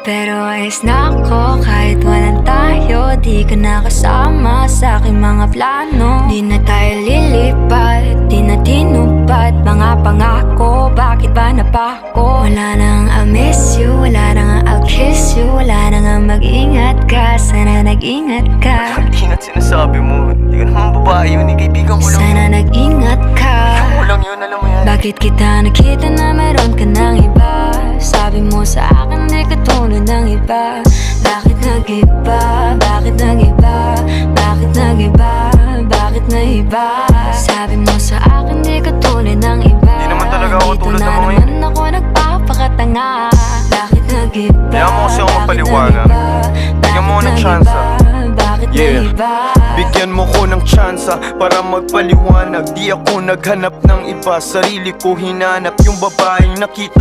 Pero ayos na ako kahit walang tayo. Di ka nakasama sa aking mga plano. Di na tayo lilipat, di na tinupad mga pangako. Bakit ba napako? Wala nang I miss you, wala nang I'll kiss you. Wala nang mag-ingat ka, sana nag-ingat ka. Mag-ingat sinasabi mo, di ka naman babae yun, kaibigan ko lang. Sana nag-ingat ka. Ako lang yun, alam mo yan. Bakit kita nakita na meron ka ng iba? Sabi mo sa akin di ka tulad ng iba. Bakit nag-iba? Bakit nag-iba? Bakit nag-iba? Bakit nag-iba? Sabi mo sa akin di ka tulad ng iba. Di naman talaga ako Dito tulad na ng mga naman ako nagpapakatanga. Bakit nag-iba? Kaya mo kasi ako Bakit mapaliwanag. nag-iba? Bigyan mo ako ng Bakit tsansa. nag-iba? Bakit Yeah. nag-iba? Bigyan mo ko ng tsansa para magpaliwanag. Di ako naghanap ng iba, sarili ko hinanap. Yung babaeng nakita